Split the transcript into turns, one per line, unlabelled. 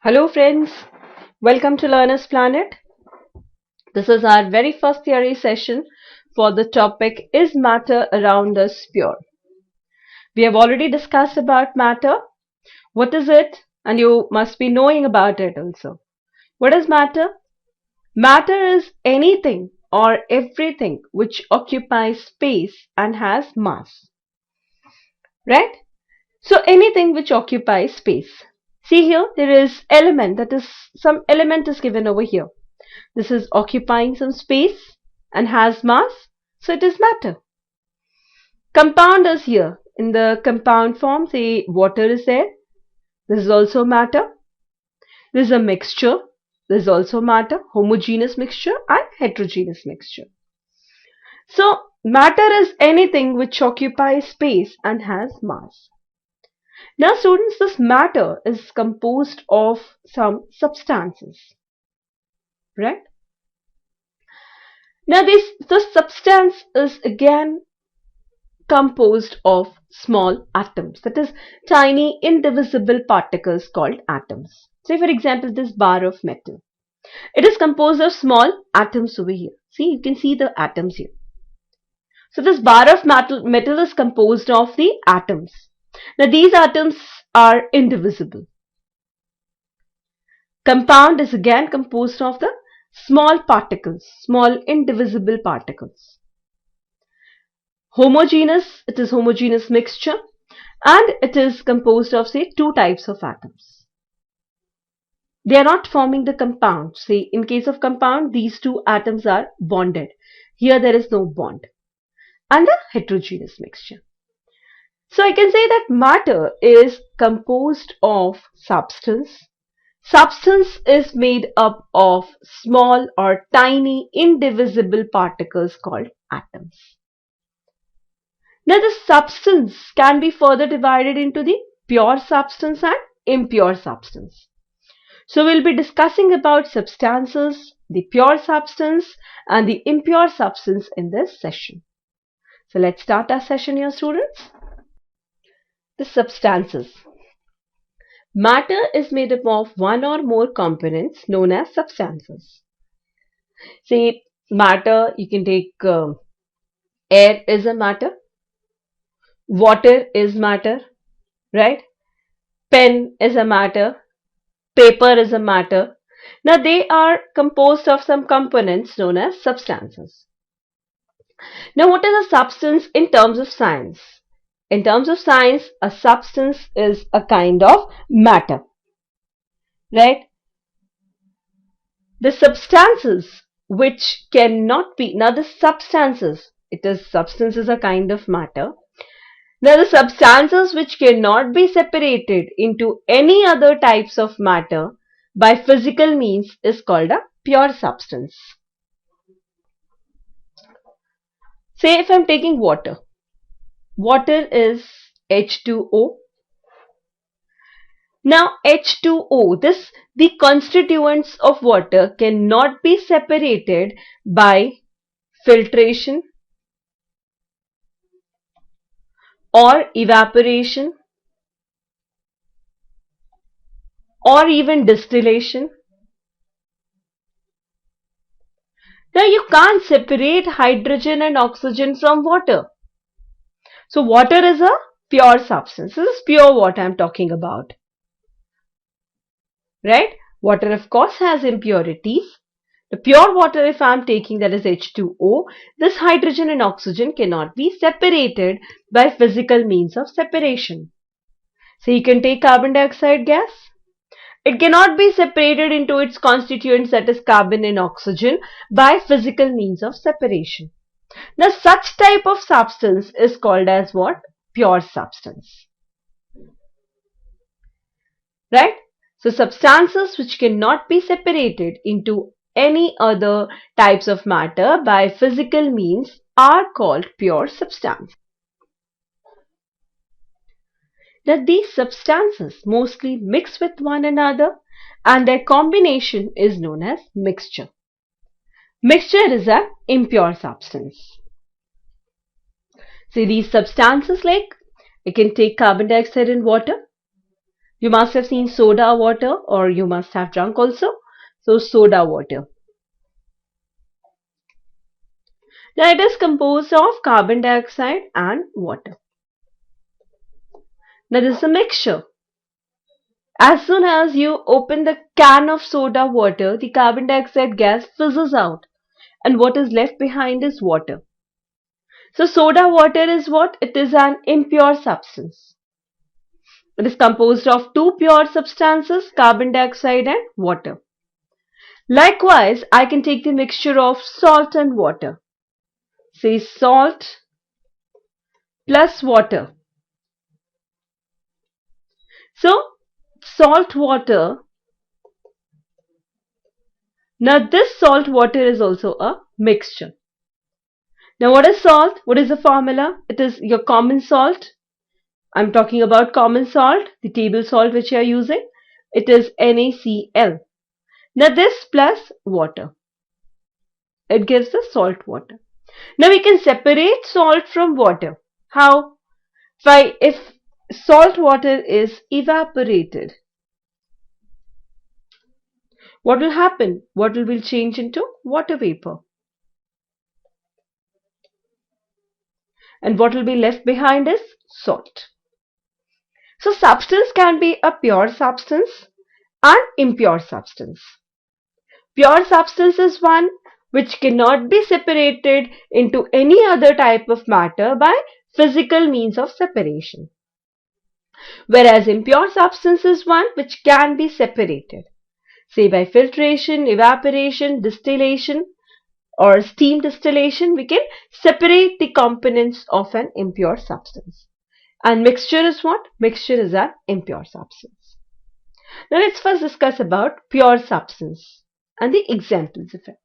Hello friends, welcome to Learner's Planet. This is our very first theory session for the topic Is Matter Around Us Pure? We have already discussed about matter. What is it? And you must be knowing about it also. What is matter? Matter is anything or everything which occupies space and has mass. Right? So anything which occupies space. See here, there is element, that is some element is given over here. This is occupying some space and has mass, so it is matter. Compound is here. In the compound form, say water is there. This is also matter. This is a mixture. This is also matter. Homogeneous mixture and heterogeneous mixture. So matter is anything which occupies space and has mass. Now students, this matter is composed of some substances, right? Now this substance is again composed of small atoms, that is tiny indivisible particles called atoms. Say for example this bar of metal. It is composed of small atoms over here. See, you can see the atoms here. So this bar of metal is composed of the atoms. Now these atoms are indivisible. Compound is again composed of the small particles, small indivisible particles. Homogeneous, it is homogeneous mixture and it is composed of say two types of atoms. They are not forming the compound. Say in case of compound, these two atoms are bonded. Here there is no bond. And the heterogeneous mixture. So I can say that matter is composed of substance. Substance is made up of small or tiny indivisible particles called atoms. Now the substance can be further divided into the pure substance and impure substance. So we'll be discussing about substances, the pure substance and the impure substance in this session. So let's start our session here, students. The substances. Matter is made up of one or more components known as substances. Say matter, you can take air is a matter, water is matter, right? Pen is a matter, paper is a matter. Now they are composed of some components known as substances. Now what is a substance in terms of science? In terms of science, a substance is a kind of matter, right? The substances which cannot be, now the substances, substance is a kind of matter. Now the substances which cannot be separated into any other types of matter by physical means is called a pure substance. Say if I am taking water. Water is H2O. Now H2O, the constituents of water cannot be separated by filtration or evaporation or even distillation. Now you can't separate hydrogen and oxygen from water. So water is a pure substance. This is pure water I am talking about. Right? Water of course has impurities. The pure water if I am taking, that is H2O, this hydrogen and oxygen cannot be separated by physical means of separation. So you can take carbon dioxide gas. It cannot be separated into its constituents, that is carbon and oxygen, by physical means of separation. Now such type of substance is called as what? Pure substance. Right? So substances which cannot be separated into any other types of matter by physical means are called pure substance. That these substances mostly mix with one another and their combination is known as mixture. Mixture is an impure substance. See these substances, like you can take carbon dioxide and water. You must have seen soda water, or you must have drunk also. So soda water. Now it is composed of carbon dioxide and water. Now this is a mixture. As soon as you open the can of soda water, the carbon dioxide gas fizzes out, and what is left behind is water. So soda water is what? It is an impure substance. It is composed of two pure substances, carbon dioxide and water. Likewise, I can take the mixture of salt and water. Say salt plus water. So salt water. Now this salt water is also a mixture. Now what is salt? What is the formula? It is your common salt. I'm talking about common salt, the table salt which you are using. It is NaCl. Now this plus water. It gives the salt water. Now we can separate salt from water. How? If salt water is evaporated, what will happen? Water will change into water vapor. And what will be left behind is salt. So substance can be a pure substance and impure substance. Pure substance is one which cannot be separated into any other type of matter by physical means of separation. Whereas impure substance is one which can be separated, say by filtration, evaporation, distillation, or steam distillation. We can separate the components of an impure substance. And mixture is what? Mixture is an impure substance. Now let's first discuss about pure substance and the examples of it.